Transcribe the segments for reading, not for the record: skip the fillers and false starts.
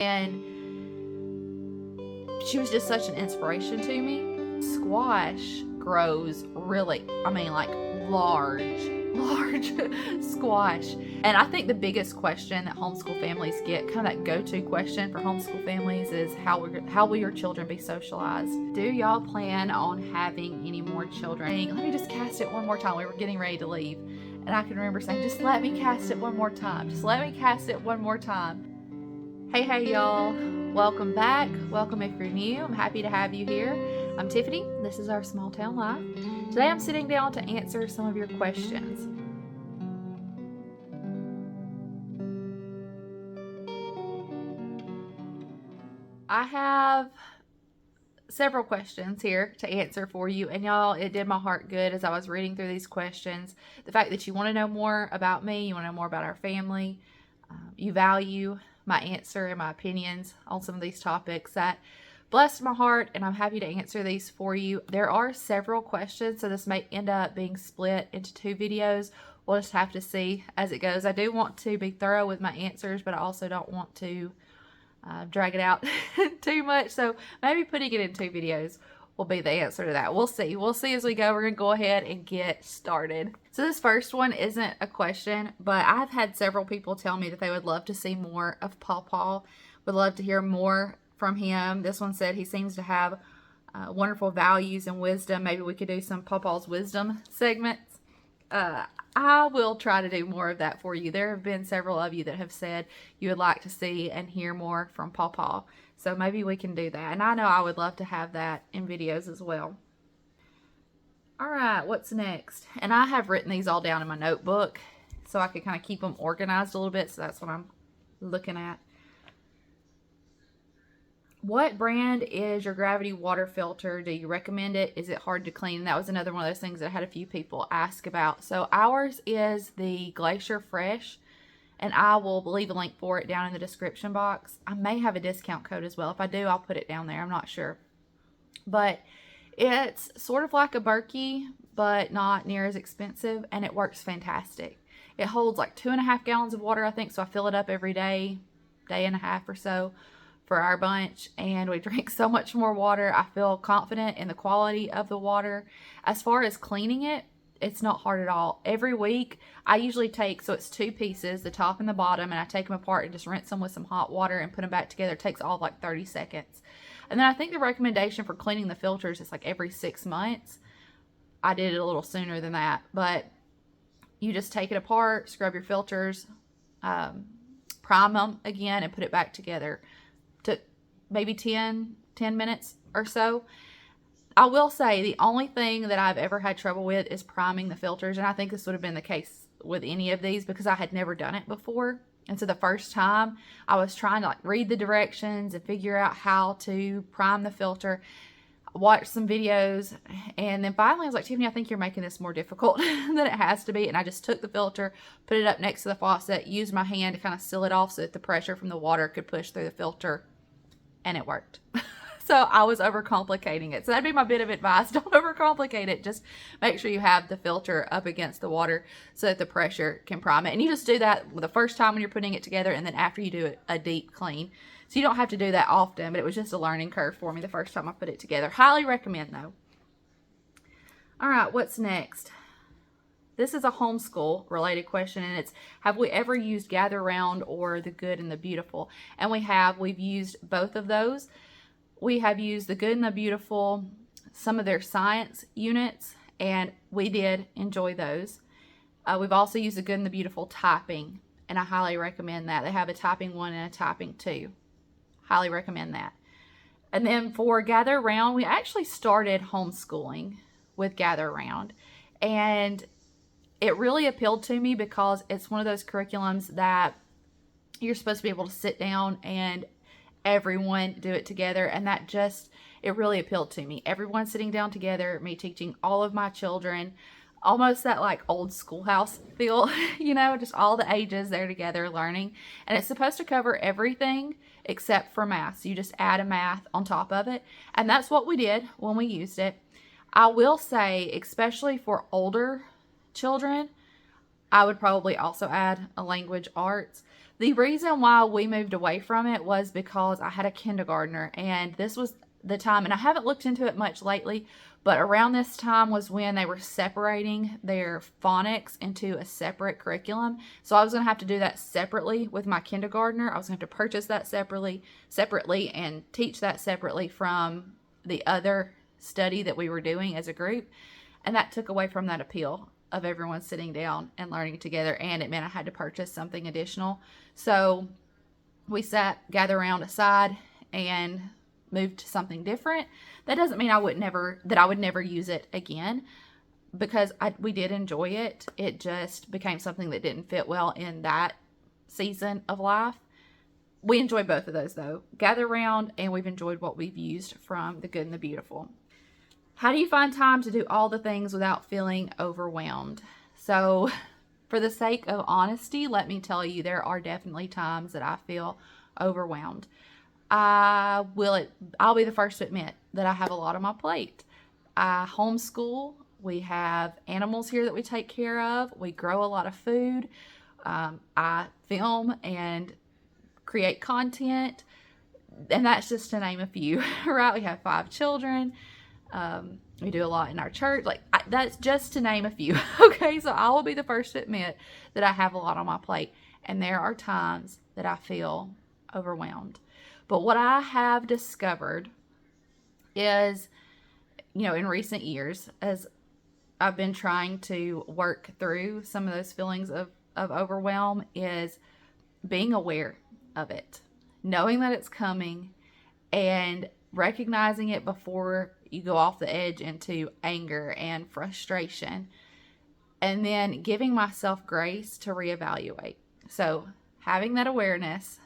And she was just such an inspiration to me. Squash grows really, like large squash. And I think the biggest question that homeschool families get, kind of that go-to question for homeschool families, is how will your children be socialized? Do y'all plan on having any more children? Let me just cast it one more time. We were getting ready to leave, and I can remember saying, just let me cast it one more time. Just let me cast it one more time. Hey y'all, welcome back. Welcome if you're new. I'm happy to have you here. I'm Tiffany. This is our small town life. Today I'm sitting down to answer some of your questions. I have several questions here to answer for you, and y'all, it did my heart good as I was reading through these questions. The fact that you want to know more about me, you want to know more about our family, you value my answer and my opinions on some of these topics, that blessed my heart, and I'm happy to answer these for you. There are several questions, so this may end up being split into 2 videos. We'll just have to see as it goes. I do want to be thorough with my answers, but I also don't want to drag it out too much, so maybe putting it in 2 videos will be the answer to that. We'll see as we go. We're gonna go ahead and get started. So this first one isn't a question, but I've had several people tell me that they would love to see more of Pawpaw, would love to hear more from him. This one said he seems to have wonderful values and wisdom. Maybe we could do some Pawpaw's wisdom segments. I will try to do more of that for you. There have been several of you that have said you would like to see and hear more from Pawpaw. So maybe we can do that. And I know I would love to have that in videos as well. All right, what's next? And I have written these all down in my notebook so I could kind of keep them organized a little bit. So that's what I'm looking at. What brand is your gravity water filter? Do you recommend it? Is it hard to clean? That was another one of those things that I had a few people ask about. So ours is the Glacier Fresh, and I will leave a link for it down in the description box. I may have a discount code as well. If I do, I'll put it down there. I'm not sure. But it's sort of like a Berkey, but not near as expensive, and it works fantastic. It holds like 2.5 gallons of water, I think, so I fill it up every day and a half or so for our bunch, and we drink so much more water. I feel confident in the quality of the water. As far as cleaning it, it's not hard at all. Every week, I usually take, so it's 2 pieces, the top and the bottom, and I take them apart and just rinse them with some hot water and put them back together. It takes all of like 30 seconds. And then I think the recommendation for cleaning the filters is like every 6 months. I did it a little sooner than that, but you just take it apart, scrub your filters, prime them again, and put it back together. Took maybe 10 minutes or so. I will say the only thing that I've ever had trouble with is priming the filters, and I think this would have been the case with any of these because I had never done it before. And so the first time I was trying to like read the directions and figure out how to prime the filter, watch some videos, and then finally I was like, Tiffany, I think you're making this more difficult than it has to be. And I just took the filter, put it up next to the faucet, used my hand to kind of seal it off so that the pressure from the water could push through the filter, and it worked. So I was overcomplicating it. So that'd be my bit of advice. Don't overcomplicate it. Just make sure you have the filter up against the water so that the pressure can prime it. And you just do that the first time when you're putting it together, and then after you do a deep clean. So you don't have to do that often, but it was just a learning curve for me the first time I put it together. Highly recommend though. All right, what's next? This is a homeschool related question, and it's, have we ever used Gather Round or The Good and the Beautiful? And we've used both of those. We have used The Good and the Beautiful, some of their science units, and we did enjoy those. We've also used The Good and the Beautiful typing, and I highly recommend that. They have a typing 1 and a typing 2. Highly recommend that. And then for Gather Round, we actually started homeschooling with Gather Round, and it really appealed to me because it's one of those curriculums that you're supposed to be able to sit down and everyone do it together, and that just, it really appealed to me. Everyone sitting down together, me teaching all of my children, almost that like old schoolhouse feel, you know, just all the ages there together learning. And it's supposed to cover everything except for math. So you just add a math on top of it, and that's what we did when we used it. I will say, especially for older children, I would probably also add a language arts. The reason why we moved away from it was because I had a kindergartner, and this was the time, and I haven't looked into it much lately, but around this time was when they were separating their phonics into a separate curriculum. So I was going to have to do that separately with my kindergartner. I was going to have to purchase that separately and teach that separately from the other study that we were doing as a group. And that took away from that appeal of everyone sitting down and learning together, and it meant I had to purchase something additional. So we gathered around aside and moved to something different. That doesn't mean I would never use it again, because we did enjoy it. It just became something that didn't fit well in that season of life. We enjoy both of those though. Gather around, and we've enjoyed what we've used from the good and the beautiful. How do you find time to do all the things without feeling overwhelmed? So, for the sake of honesty, let me tell you, there are definitely times that I feel overwhelmed. I'll be the first to admit that I have a lot on my plate. I homeschool. We have animals here that we take care of. We grow a lot of food. I film and create content. And that's just to name a few, right? We have 5 children. We do a lot in our church. That's just to name a few. Okay, so I will be the first to admit that I have a lot on my plate, and there are times that I feel overwhelmed. But what I have discovered is, in recent years, as I've been trying to work through some of those feelings of overwhelm, is being aware of it, knowing that it's coming, and recognizing it before you go off the edge into anger and frustration, and then giving myself grace to reevaluate. So having that awareness,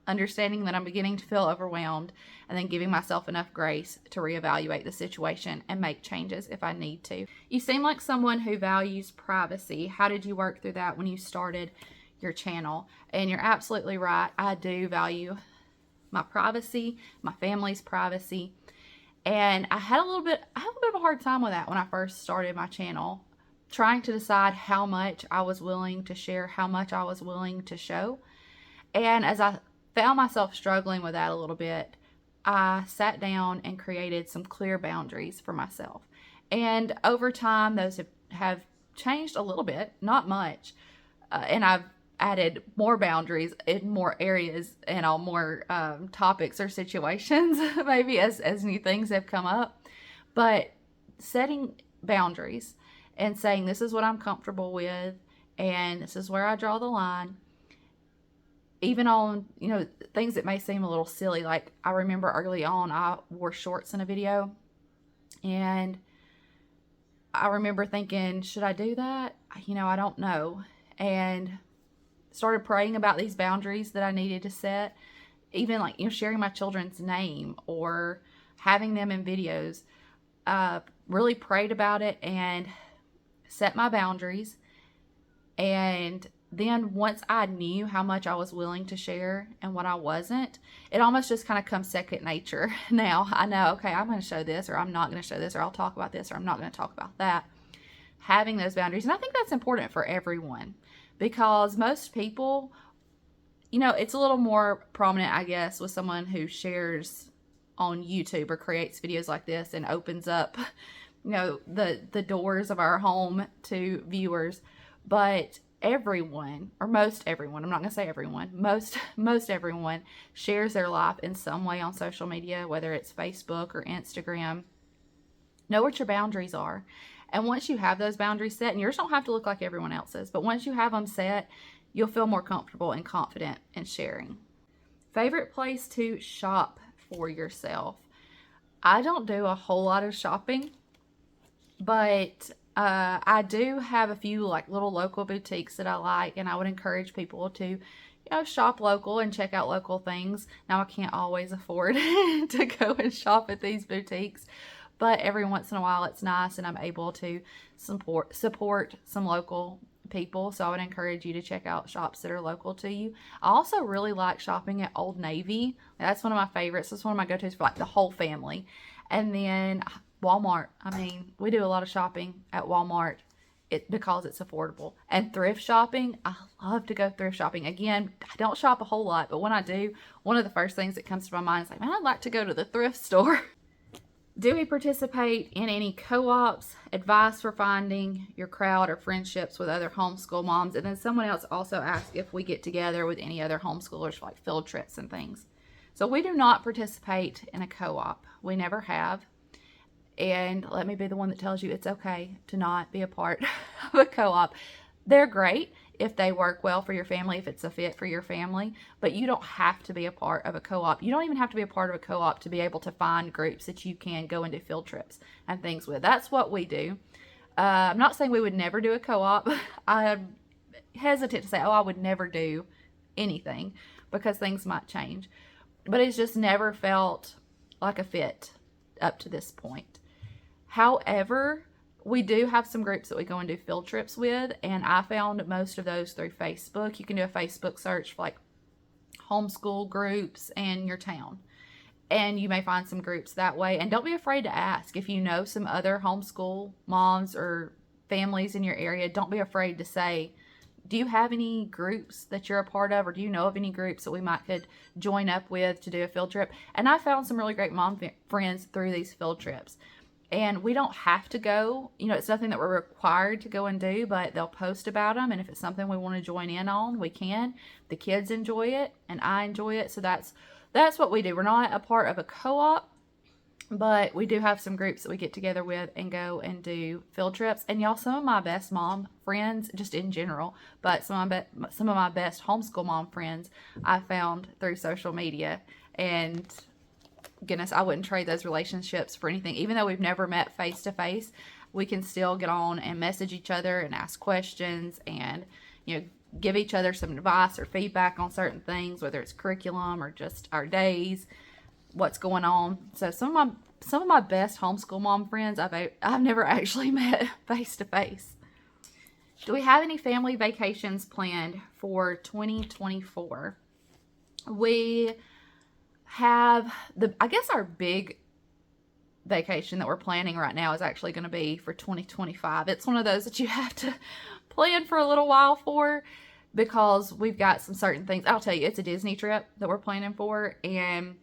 understanding that I'm beginning to feel overwhelmed, and then giving myself enough grace to reevaluate the situation and make changes if I need to. You seem like someone who values privacy. How did you work through that when you started your channel? And you're absolutely right. I do value my privacy, my family's privacy. And I had a little bit of a hard time with that when I first started my channel, trying to decide how much I was willing to share, how much I was willing to show. And as I found myself struggling with that a little bit, I sat down and created some clear boundaries for myself. And over time, those have changed a little bit, not much. And I've added more boundaries in more areas and on more topics or situations, maybe as new things have come up. But setting boundaries and saying, this is what I'm comfortable with, and this is where I draw the line, even on, things that may seem a little silly. Like, I remember early on, I wore shorts in a video, and I remember thinking, should I do that? I don't know. And started praying about these boundaries that I needed to set, even sharing my children's name or having them in videos. Really prayed about it and set my boundaries. And then once I knew how much I was willing to share and what I wasn't, it almost just kind of comes second nature. Now I know, okay, I'm going to show this, or I'm not going to show this, or I'll talk about this, or I'm not going to talk about that. Having those boundaries. And I think that's important for everyone, because most people, it's a little more prominent, I guess, with someone who shares on YouTube or creates videos like this and opens up, the doors of our home to viewers. But everyone, or most everyone, I'm not going to say everyone, most everyone shares their life in some way on social media, whether it's Facebook or Instagram. Know what your boundaries are. And once you have those boundaries set, and yours don't have to look like everyone else's, but once you have them set, you'll feel more comfortable and confident in sharing. Favorite place to shop for yourself? I don't do a whole lot of shopping, but I do have a few little local boutiques that I like, and I would encourage people to shop local and check out local things. Now, I can't always afford to go and shop at these boutiques, but every once in a while it's nice, and I'm able to support some local people. So I would encourage you to check out shops that are local to you. I also really like shopping at Old Navy. That's one of my favorites. It's one of my go-tos for the whole family. And then Walmart. I mean, we do a lot of shopping at Walmart, because it's affordable. And thrift shopping, I love to go thrift shopping. Again, I don't shop a whole lot, but when I do, one of the first things that comes to my mind is like, man, I'd like to go to the thrift store. Do we participate in any co-ops? Advice for finding your crowd or friendships with other homeschool moms. And then someone else also asked if we get together with any other homeschoolers for like field trips and things. So we do not participate in a co-op. We never have. And let me be the one that tells you it's okay to not be a part of a co-op. They're great if they work well for your family, if it's a fit for your family, but you don't have to be a part of a co-op. You don't even have to be a part of a co-op to be able to find groups that you can go and do field trips and things with. That's what we do. I'm not saying we would never do a co-op. I'm hesitant to say, oh, I would never do anything because things might change. But it's just never felt like a fit up to this point. However, we do have some groups that we go and do field trips with, and I found most of those through Facebook. You can do a Facebook search for like homeschool groups in your town, and you may find some groups that way. And don't be afraid to ask. If you know some other homeschool moms or families in your area, don't be afraid to say, do you have any groups that you're a part of, or do you know of any groups that we might could join up with to do a field trip? And I found some really great mom friends through these field trips. And we don't have to go, you know, it's nothing that we're required to go and do, but they'll post about them. And if it's something we want to join in on, we can. The kids enjoy it and I enjoy it. So that's what we do. We're not a part of a co-op, but we do have some groups that we get together with and go and do field trips. And y'all, some of my best mom friends, just in general, but some of my best homeschool mom friends I found through social media. And goodness, I wouldn't trade those relationships for anything. Even though we've never met face to face, we can still get on and message each other and ask questions and, you know, give each other some advice or feedback on certain things, whether it's curriculum or just our days, what's going on. So some of my best homeschool mom friends I've never actually met face to face. Do we have any family vacations planned for 2024? We have I guess our big vacation that we're planning right now is actually going to be for 2025. It's one of those that you have to plan for a little while for, because we've got some certain things. I'll tell you, it's a Disney trip that we're planning for, and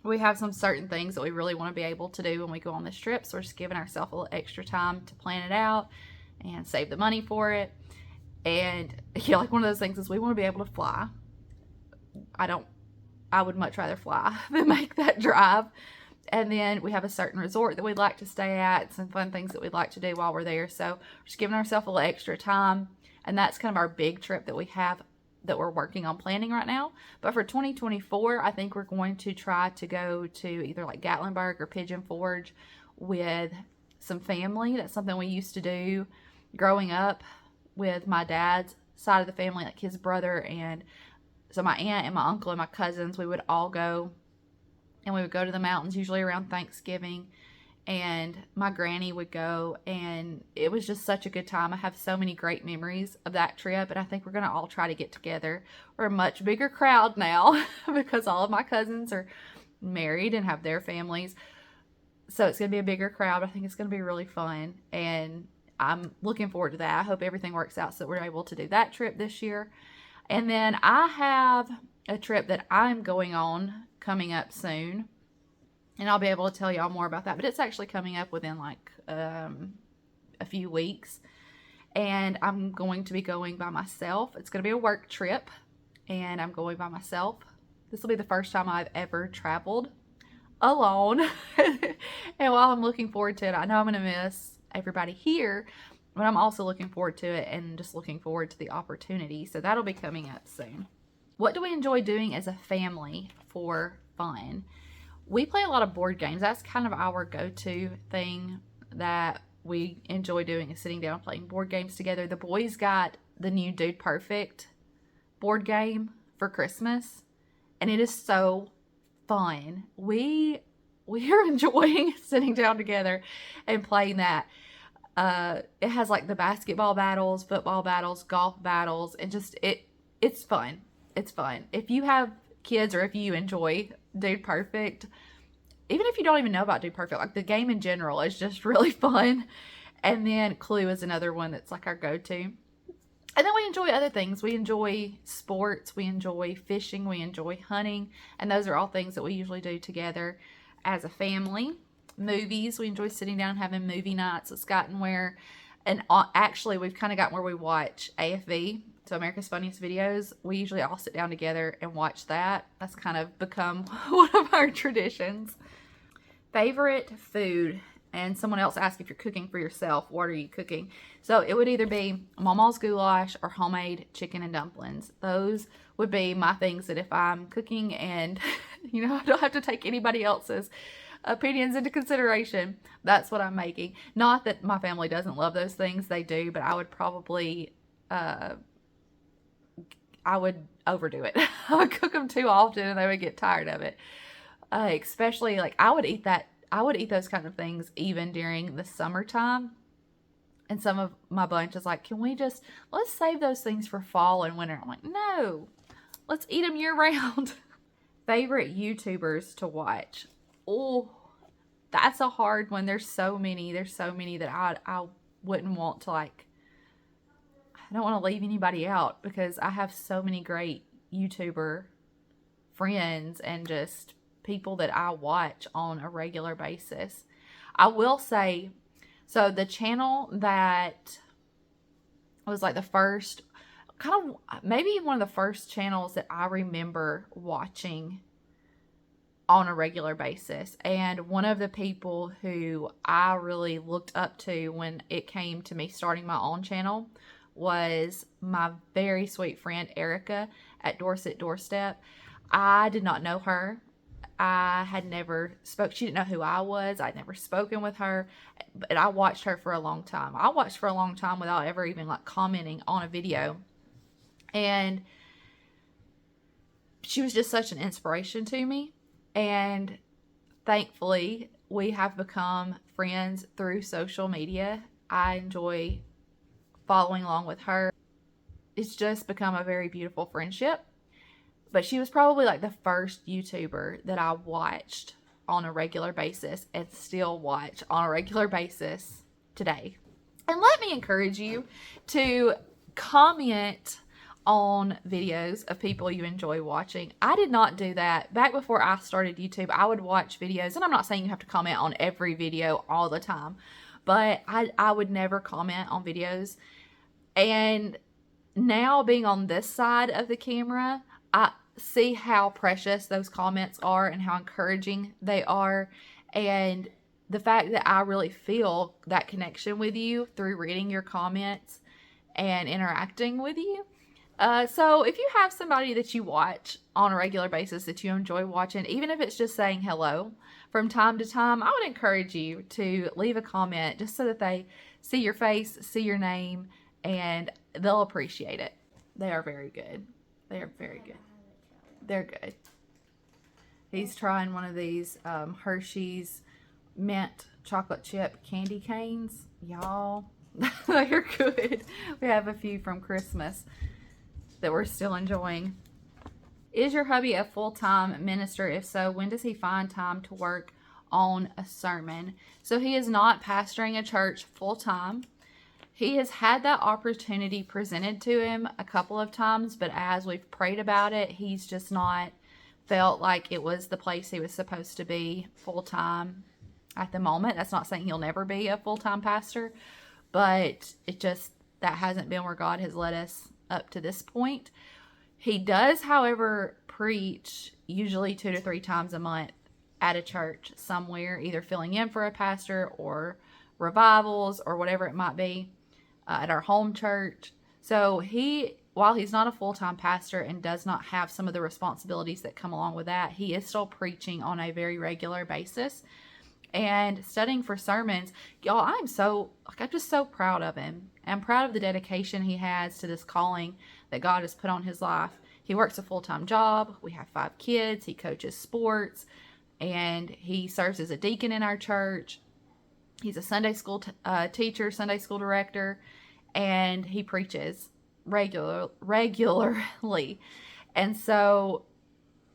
we have some certain things that we really want to be able to do when we go on this trip. So we're just giving ourselves a little extra time to plan it out and save the money for it. And yeah, like one of those things is we want to be able to fly. I would much rather fly than make that drive. And then we have a certain resort that we'd like to stay at, some fun things that we'd like to do while we're there. So we're just giving ourselves a little extra time. And that's kind of our big trip that we have that we're working on planning right now. But for 2024, I think we're going to try to go to either like Gatlinburg or Pigeon Forge with some family. That's something we used to do growing up with my dad's side of the family, like his brother. And so my aunt and my uncle and my cousins, we would all go, and we would go to the mountains usually around Thanksgiving, and my granny would go, and it was just such a good time. I have so many great memories of that trip, and I think we're going to all try to get together. We're a much bigger crowd now because all of my cousins are married and have their families, so it's going to be a bigger crowd. I think it's going to be really fun, and I'm looking forward to that. I hope everything works out so that we're able to do that trip this year. And then I have a trip that I'm going on coming up soon, and I'll be able to tell y'all more about that, but it's actually coming up within like a few weeks, and I'm going to be going by myself. It's going to be a work trip, and I'm going by myself. This will be the first time I've ever traveled alone, and while I'm looking forward to it, I know I'm going to miss everybody here, but I'm also looking forward to it and just looking forward to the opportunity. So that'll be coming up soon. What do we enjoy doing as a family for fun? We play a lot of board games. That's kind of our go-to thing that we enjoy doing, is sitting down playing board games together. The boys got the new Dude Perfect board game for Christmas, and it is so fun. We are enjoying sitting down together and playing that. It has like the basketball battles, football battles, golf battles, and just it's fun. It's fun. If you have kids, or if you enjoy Dude Perfect, even if you don't even know about Dude Perfect, like the game in general is just really fun. And then Clue is another one that's like our go-to. And then we enjoy other things. We enjoy sports, we enjoy fishing, we enjoy hunting, and those are all things that we usually do together as a family. Movies, we enjoy sitting down and having movie nights. It's gotten where, and actually we've kind of gotten where we watch AFV, so America's Funniest Videos. We usually all sit down together and watch that. That's kind of become one of our traditions. Favorite food. And someone else asked if you're cooking for yourself, what are you cooking? So it would either be Mama's goulash or homemade chicken and dumplings. Those would be my things that if I'm cooking and, I don't have to take anybody else's opinions into consideration, that's what I'm making. Not that my family doesn't love those things, they do, but I would probably, I would overdo it. I would cook them too often and they would get tired of it. Especially, like, I would eat those kind of things even during the summertime. And some of my bunch is like, let's save those things for fall and winter. I'm like, no, let's eat them year round. Favorite YouTubers to watch. Oh, that's a hard one. There's so many that I wouldn't want to, like, I don't want to leave anybody out because I have so many great YouTuber friends and just people that I watch on a regular basis. I will say, so the channel that was like the first, kind of maybe one of the first channels that I remember watching on a regular basis, and one of the people who I really looked up to when it came to me starting my own channel was my very sweet friend Erica at Dorset Doorstep. I did not know her. I had never she didn't know who I was. I'd never spoken with her, but I watched her for a long time. I watched for a long time without ever even like commenting on a video. And she was just such an inspiration to me. And thankfully, we have become friends through social media. I enjoy following along with her. It's just become a very beautiful friendship. But she was probably like the first YouTuber that I watched on a regular basis and still watch on a regular basis today. And let me encourage you to comment on videos of people you enjoy watching. I did not do that. Back before I started YouTube, I would watch videos, and I'm not saying you have to comment on every video all the time, but I would never comment on videos. And now being on this side of the camera, I see how precious those comments are and how encouraging they are, and the fact that I really feel that connection with you through reading your comments and interacting with you. So if you have somebody that you watch on a regular basis that you enjoy watching, even if it's just saying hello from time to time, I would encourage you to leave a comment just so that they see your face, see your name, and they'll appreciate it. They are very good. They are very good. They're good. He's trying one of these Hershey's mint chocolate chip candy canes. Y'all, they're good. We have a few from Christmas that we're still enjoying. Is your hubby a full-time minister? If so, when does he find time to work on a sermon? So he is not pastoring a church full-time. He has had that opportunity presented to him a couple of times, but as we've prayed about it, he's just not felt like it was the place he was supposed to be full-time at the moment. That's not saying he'll never be a full-time pastor, but that hasn't been where God has led us up to this point. He does, however, preach usually 2 to 3 times a month at a church somewhere, either filling in for a pastor or revivals or whatever it might be. At our home church. So while he's not a full-time pastor and does not have some of the responsibilities that come along with that, he is still preaching on a very regular basis and studying for sermons. Y'all, I'm just so proud of him. I'm proud of the dedication he has to this calling that God has put on his life. He works a full-time job. We have 5 kids. He coaches sports, and he serves as a deacon in our church. He's a Sunday school teacher, Sunday school director, and he preaches regularly. And so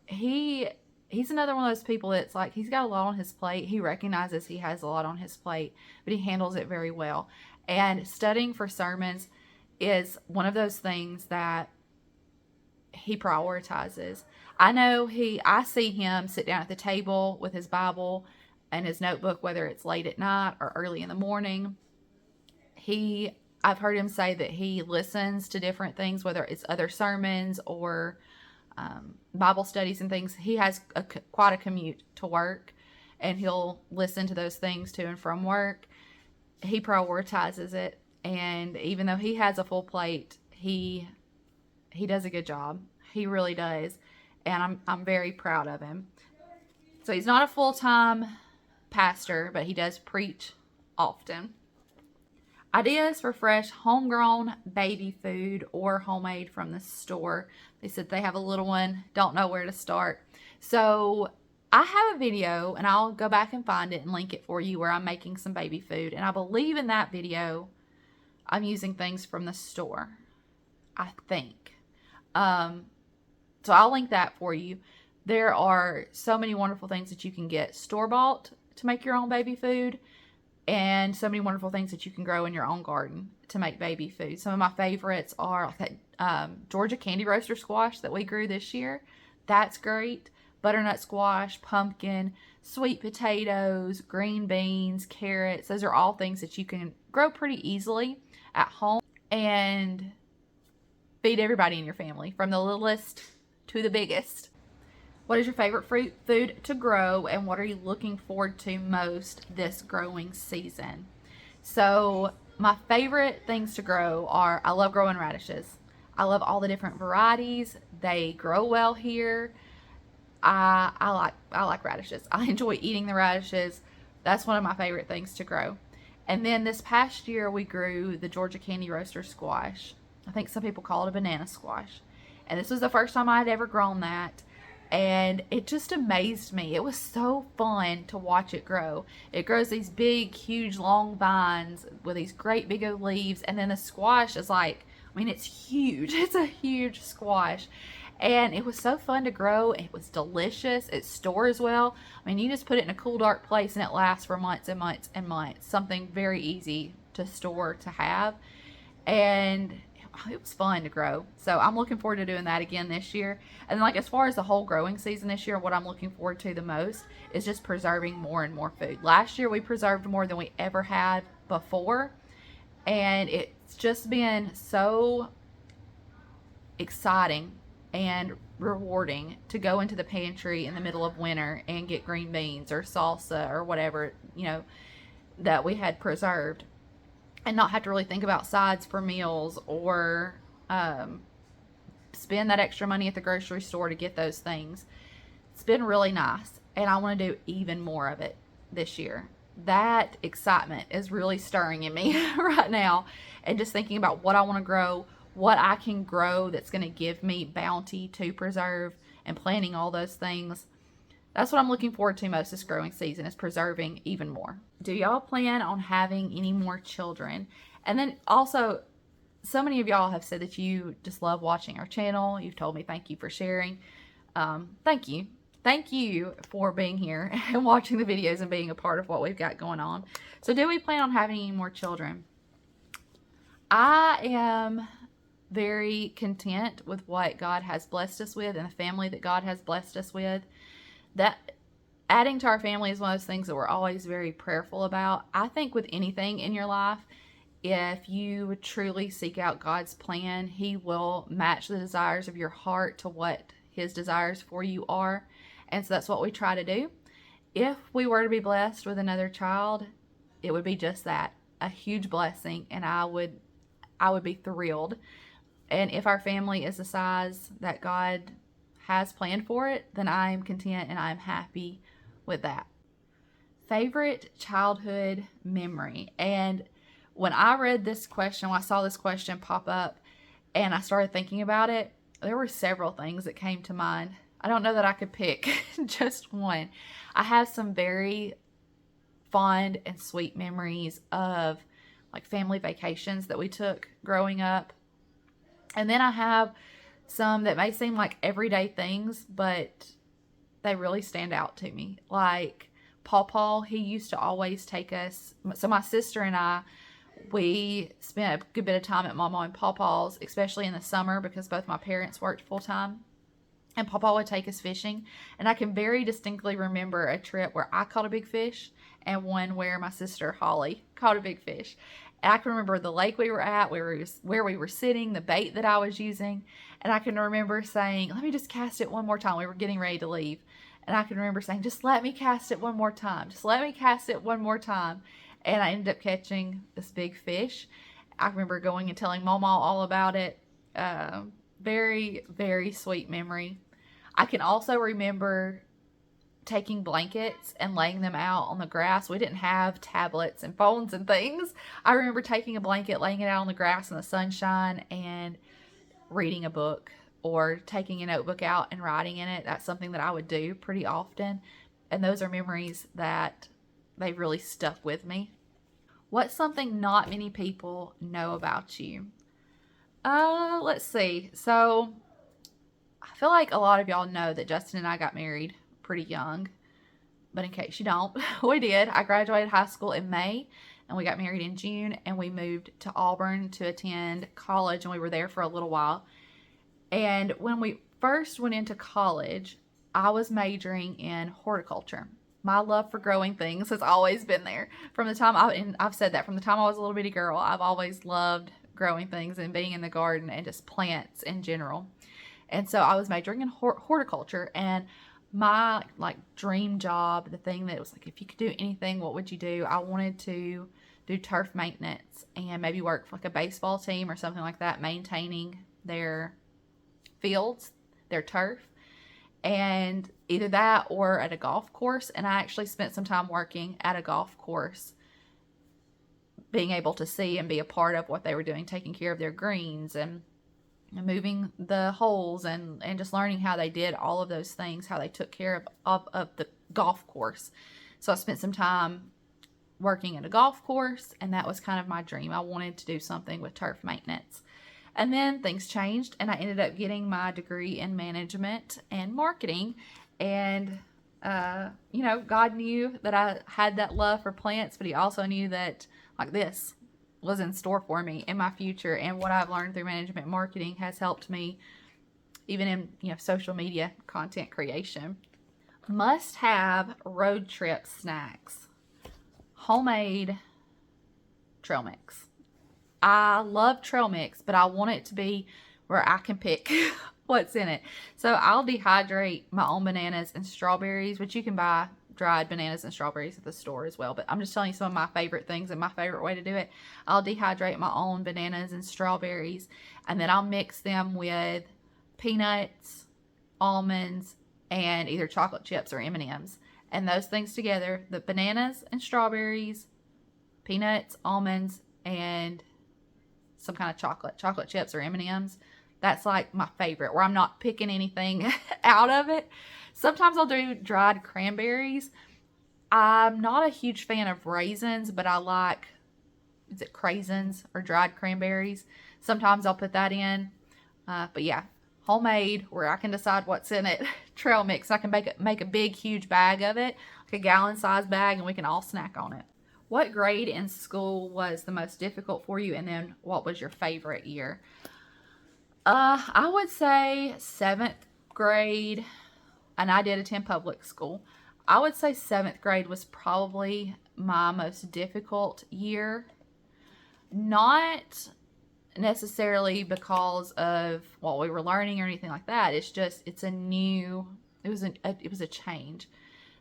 he he's another one of those people that's like, he's got a lot on his plate. He recognizes he has a lot on his plate, but he handles it very well. And studying for sermons is one of those things that he prioritizes. I see him sit down at the table with his Bible and his notebook, whether it's late at night or early in the morning. I've heard him say that he listens to different things, whether it's other sermons or Bible studies and things. He has quite a commute to work, and he'll listen to those things to and from work. He prioritizes it, and even though he has a full plate, he does a good job. He really does, and I'm very proud of him. So he's not a full-time pastor, but he does preach often. Ideas for fresh homegrown baby food or homemade from the store. They said they have a little one, don't know where to start. So I have a video, and I'll go back and find it and link it for you, where I'm making some baby food. And I believe in that video, I'm using things from the store, I think. So I'll link that for you. There are so many wonderful things that you can get store-bought to make your own baby food, and so many wonderful things that you can grow in your own garden to make baby food. Some of my favorites are that Georgia candy roaster squash that we grew this year. That's great. Butternut squash, pumpkin, sweet potatoes, green beans, carrots. Those are all things that you can grow pretty easily at home and feed everybody in your family, from the littlest to the biggest. What is your favorite food to grow, and what are you looking forward to most this growing season? So my favorite things to grow are, I love growing radishes. I love all the different varieties. They grow well here. I like radishes. I enjoy eating the radishes. That's one of my favorite things to grow. And then this past year we grew the Georgia candy roaster squash. I think some people call it a banana squash. And this was the first time I had ever grown that. And it just amazed me. It was so fun to watch it grow. It grows these big, huge, long vines with these great big old leaves. And then the squash is like, I mean, it's huge. It's a huge squash. And it was so fun to grow. It was delicious. It stores well. I mean, you just put it in a cool, dark place and it lasts for months and months and months. Something very easy to store, to have. And it was fun to grow. So I'm looking forward to doing that again this year. And like, as far as the whole growing season this year, what I'm looking forward to the most is just preserving more and more food. Last year we preserved more than we ever had before. And it's just been so exciting and rewarding to go into the pantry in the middle of winter and get green beans or salsa or whatever, that we had preserved, and not have to really think about sides for meals or spend that extra money at the grocery store to get those things. It's been really nice, and I want to do even more of it this year. That excitement is really stirring in me right now, and just thinking about what I want to grow, what I can grow that's going to give me bounty to preserve, and planning all those things. That's what I'm looking forward to most this growing season, is preserving even more. Do y'all plan on having any more children? And then also, so many of y'all have said that you just love watching our channel. You've told me thank you for sharing. Thank you. Thank you for being here and watching the videos and being a part of what we've got going on. So do we plan on having any more children? I am very content with what God has blessed us with and the family that God has blessed us with. That adding to our family is one of those things that we're always very prayerful about. I think with anything in your life, if you truly seek out God's plan, He will match the desires of your heart to what His desires for you are. And so that's what we try to do. If we were to be blessed with another child, it would be just that, a huge blessing, and I would be thrilled. And if our family is the size that God has planned for it, then I am content and I'm happy with that. Favorite childhood memory. And when I read this question, when I saw this question pop up and I started thinking about it, there were several things that came to mind. I don't know that I could pick just one. I have some very fond and sweet memories of like family vacations that we took growing up. And then I have some that may seem like everyday things, but they really stand out to me. Like Paw, he used to always take us. So my sister and I, we spent a good bit of time at Mama and Pawpaw's, especially in the summer because both my parents worked full time. And Pawpaw would take us fishing. And I can very distinctly remember a trip where I caught a big fish and one where my sister Holly caught a big fish. And I can remember the lake we were at, where we were sitting, the bait that I was using. And I can remember saying, let me just cast it one more time. We were getting ready to leave. And I can remember saying, just let me cast it one more time. Just let me cast it one more time. And I ended up catching this big fish. I remember going and telling Mama all about it. Very, very sweet memory. I can also remember taking blankets and laying them out on the grass. We didn't have tablets and phones and things. I remember taking a blanket, laying it out on the grass in the sunshine, and reading a book or taking a notebook out and writing in it. That's something that I would do pretty often. And those are memories that they really stuck with me. What's something not many people know about you? Let's see. So I feel like a lot of y'all know that Justin and I got married pretty young. But in case you don't, we did. I graduated high school in May and we got married in June, and we moved to Auburn to attend college, and we were there for a little while. And when we first went into college, I was majoring in horticulture. My love for growing things has always been there. From the time I've said that from the time I was a little bitty girl, I've always loved growing things and being in the garden and just plants in general. And so I was majoring in horticulture, and my dream job, the thing that was like, if you could do anything, what would you do? I wanted to do turf maintenance and maybe work for like a baseball team or something like that, maintaining their fields, their turf, and either that or at a golf course. And I actually spent some time working at a golf course, being able to see and be a part of what they were doing, taking care of their greens and moving the holes and just learning how they did all of those things, how they took care of the golf course. So I spent some time working at a golf course, and that was kind of my dream. I wanted to do something with turf maintenance. And then things changed, and I ended up getting my degree in management and marketing. And, God knew that I had that love for plants, but he also knew that this was in store for me in my future. And what I've learned through management and marketing has helped me even in, social media content creation. Must have road trip snacks. Homemade trail mix. I love trail mix, but I want it to be where I can pick what's in it. So I'll dehydrate my own bananas and strawberries, which you can buy dried bananas and strawberries at the store as well. But I'm just telling you some of my favorite things and my favorite way to do it. I'll dehydrate my own bananas and strawberries, and then I'll mix them with peanuts, almonds, and either chocolate chips or M&Ms. And those things together, the bananas and strawberries, peanuts, almonds, and some kind of chocolate chips or M&Ms. That's like my favorite, where I'm not picking anything out of it. Sometimes I'll do dried cranberries. I'm not a huge fan of raisins, but I like, is it craisins or dried cranberries? Sometimes I'll put that in. But yeah, homemade, where I can decide what's in it. Trail mix. I can make a big, huge bag of it, like a gallon-sized bag, and we can all snack on it. What grade in school was the most difficult for you, and then what was your favorite year? I would say 7th grade, and I did attend public school. I would say 7th grade was probably my most difficult year. Not necessarily because of what we were learning or anything like that. It's just, it was a change.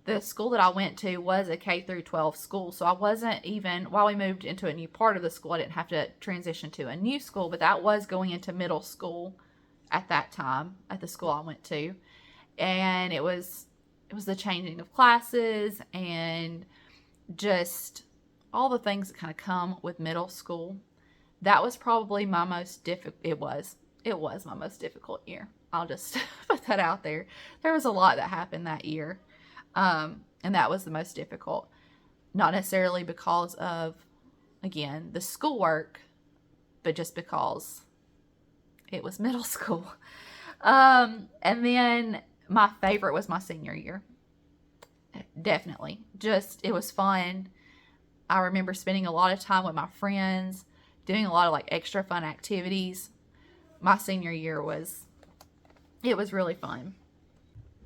The school that I went to was a K through 12 school, so I wasn't even, while we moved into a new part of the school, I didn't have to transition to a new school, but that was going into middle school at that time at the school I went to. And it was the changing of classes and just all the things that kind of come with middle school. That was probably my most difficult. It was my most difficult year. I'll just put that out there. There was a lot that happened that year. And that was the most difficult. Not necessarily because of, again, the schoolwork, but just because it was middle school. And then My favorite was my senior year. Definitely. Just, it was fun. I remember spending a lot of time with my friends, doing a lot of like extra fun activities. My senior year it was really fun.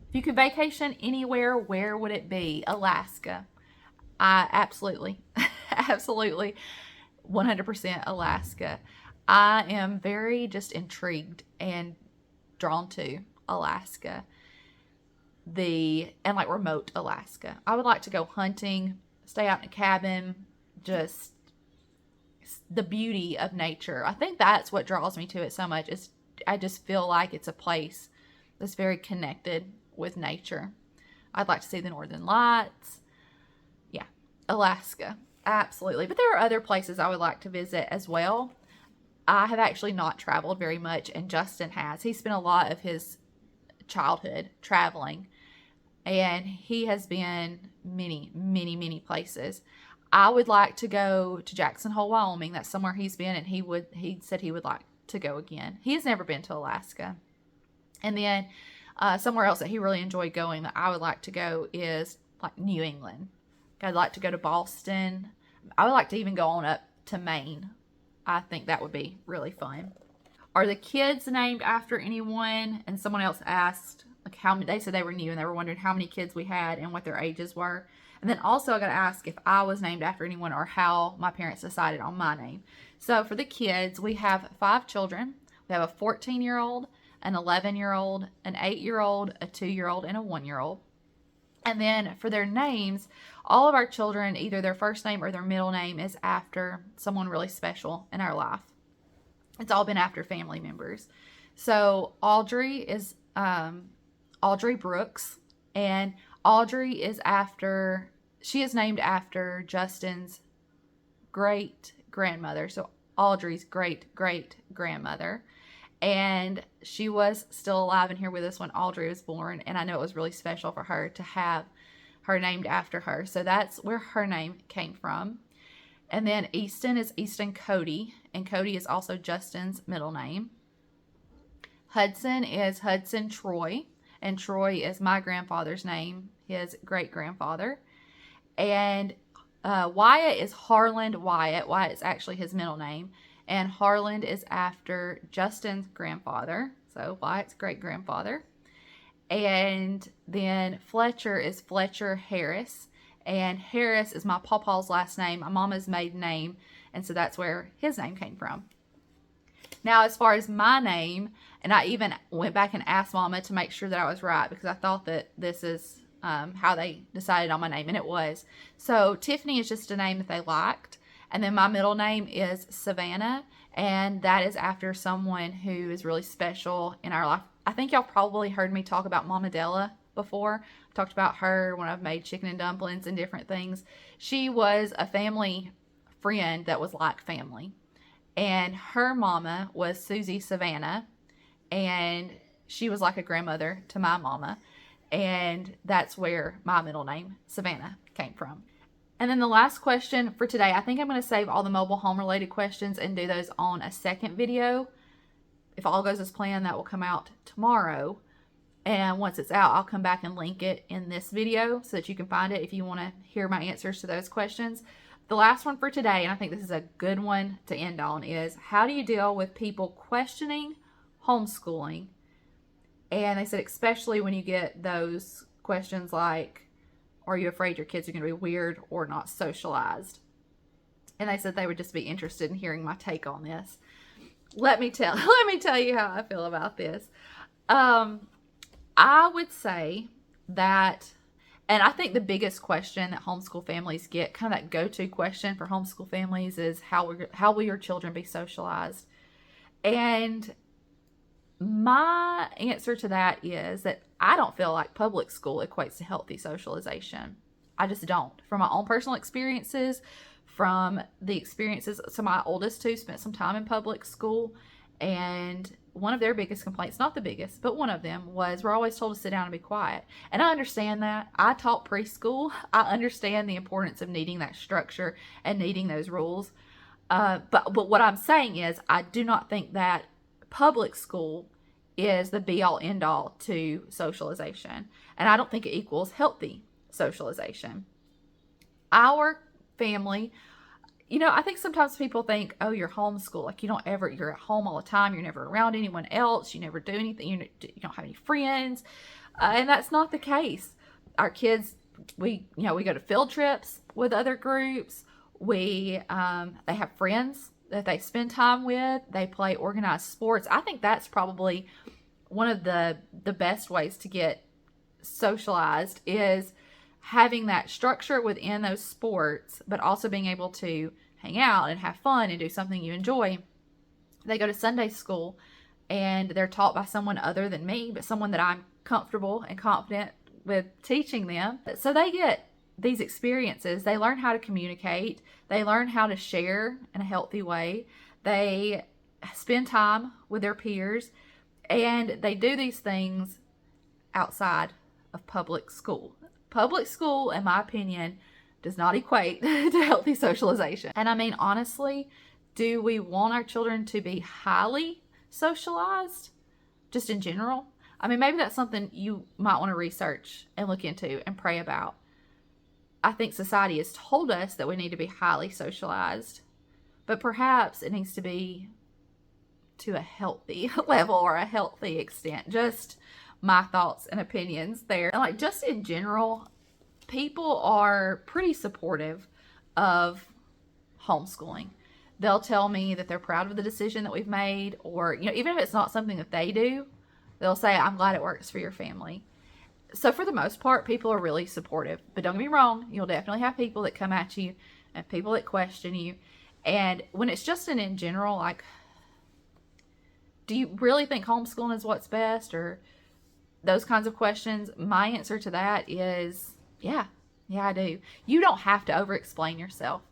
If you could vacation anywhere, where would it be? Alaska. I absolutely, absolutely 100% Alaska. I am very just intrigued and drawn to Alaska. And like remote Alaska. I would like to go hunting, stay out in a cabin, just the beauty of nature. I think that's what draws me to it so much. Is I just feel like it's a place that's very connected with nature. I'd like to see the northern lights. Yeah, Alaska. Absolutely. But there are other places I would like to visit as well. I have actually not traveled very much, and Justin has. He spent a lot of his childhood traveling, and he has been many, many, many places. I would like to go to Jackson Hole, Wyoming. That's somewhere he's been, and he said he would like to go again. He has never been to Alaska. And then somewhere else that he really enjoyed going that I would like to go is like New England. I'd like to go to Boston. I would like to even go on up to Maine. I think that would be really fun. Are the kids named after anyone? And someone else asked, like, how many. They said they were new and they were wondering how many kids we had and what their ages were. And then also I got to ask if I was named after anyone or how my parents decided on my name. So for the kids, we have 5 children. We have a 14-year-old, an 11-year-old, an 8-year-old, a 2-year-old, and a 1-year-old. And then for their names, all of our children, either their first name or their middle name is after someone really special in our life. It's all been after family members. So Audrey is Audrey Brooks, and Audrey she is named after Justin's great grandmother. So Audrey's great great grandmother. And she was still alive and here with us when Audrey was born. And I know it was really special for her to have her named after her. So that's where her name came from. And then Easton is Easton Cody. And Cody is also Justin's middle name. Hudson is Hudson Troy. And Troy is my grandfather's name, his great-grandfather. And Wyatt is Harland Wyatt. Wyatt is actually his middle name. And Harland is after Justin's grandfather, so Wyatt's great-grandfather. And then Fletcher is Fletcher Harris. And Harris is my pawpaw's last name, my mama's maiden name. And so that's where his name came from. Now, as far as my name, and I even went back and asked Mama to make sure that I was right, because I thought that this is how they decided on my name, and it was. So Tiffany is just a name that they liked. And then my middle name is Savannah, and that is after someone who is really special in our life. I think y'all probably heard me talk about Mama Della before. I talked about her when I've made chicken and dumplings and different things. She was a family friend that was like family. And her mama was Susie Savannah, and she was like a grandmother to my mama. And that's where my middle name, Savannah, came from. And then the last question for today, I think I'm going to save all the mobile home related questions and do those on a second video. If all goes as planned, that will come out tomorrow. And once it's out, I'll come back and link it in this video so that you can find it if you want to hear my answers to those questions. The last one for today, and I think this is a good one to end on, is how do you deal with people questioning homeschooling? And they said especially when you get those questions like, are you afraid your kids are going to be weird or not socialized? And they said they would just be interested in hearing my take on this. Let me tell you how I feel about this. I would say that, and I think the biggest question that homeschool families get, kind of that go-to question for homeschool families, is how will your children be socialized? And my answer to that is that I don't feel like public school equates to healthy socialization. I just don't. From my own personal experiences, from the experiences, so my oldest two spent some time in public school, and one of their biggest complaints, not the biggest, but one of them was, we're always told to sit down and be quiet. And I understand that. I taught preschool. I understand the importance of needing that structure and needing those rules. But what I'm saying is, I do not think that public school is the be all end all to socialization. And I don't think it equals healthy socialization. Our family, I think sometimes people think, oh, you're homeschool. Like you're at home all the time. You're never around anyone else. You never do anything. You don't have any friends. And that's not the case. Our kids, we go to field trips with other groups. They have friends that they spend time with. They play organized sports. I think that's probably one of the best ways to get socialized is having that structure within those sports, but also being able to hang out and have fun and do something you enjoy. They go to Sunday school and they're taught by someone other than me, but someone that I'm comfortable and confident with teaching them. So they get these experiences. They learn how to communicate. They learn how to share in a healthy way. They spend time with their peers, and they do these things outside of public school. Public school, in my opinion, does not equate to healthy socialization. And I mean, honestly, do we want our children to be highly socialized just in general? I mean, maybe that's something you might want to research and look into and pray about. I think society has told us that we need to be highly socialized, but perhaps it needs to be to a healthy level or a healthy extent. Just my thoughts and opinions there. And just in general, people are pretty supportive of homeschooling. They'll tell me that they're proud of the decision that we've made, or, even if it's not something that they do, they'll say, I'm glad it works for your family. So for the most part, people are really supportive. But don't get me wrong, you'll definitely have people that come at you and people that question you. And when it's just in general, do you really think homeschooling is what's best? Or those kinds of questions, my answer to that is, yeah, I do. You don't have to over-explain yourself.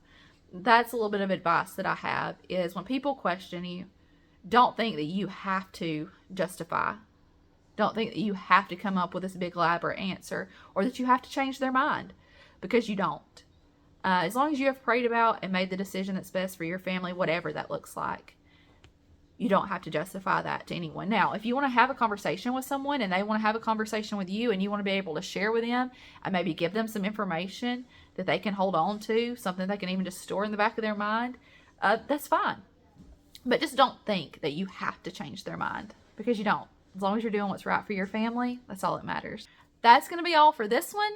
That's a little bit of advice that I have, is when people question you, don't think that you have to justify. Don't think that you have to come up with this big elaborate answer, or that you have to change their mind, because you don't. As long as you have prayed about and made the decision that's best for your family, whatever that looks like, you don't have to justify that to anyone. Now, if you want to have a conversation with someone and they want to have a conversation with you, and you want to be able to share with them and maybe give them some information that they can hold on to, something they can even just store in the back of their mind, that's fine. But just don't think that you have to change their mind, because you don't. As long as you're doing what's right for your family, that's all that matters. That's going to be all for this one.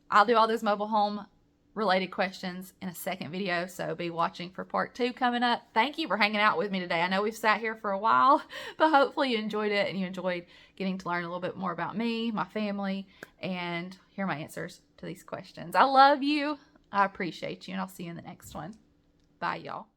I'll do all those mobile home related questions in a second video, so be watching for part 2 coming up. Thank you for hanging out with me today. I know we've sat here for a while, but hopefully you enjoyed it and you enjoyed getting to learn a little bit more about me, my family, and hear my answers to these questions. I love you. I appreciate you, and I'll see you in the next one. Bye, y'all.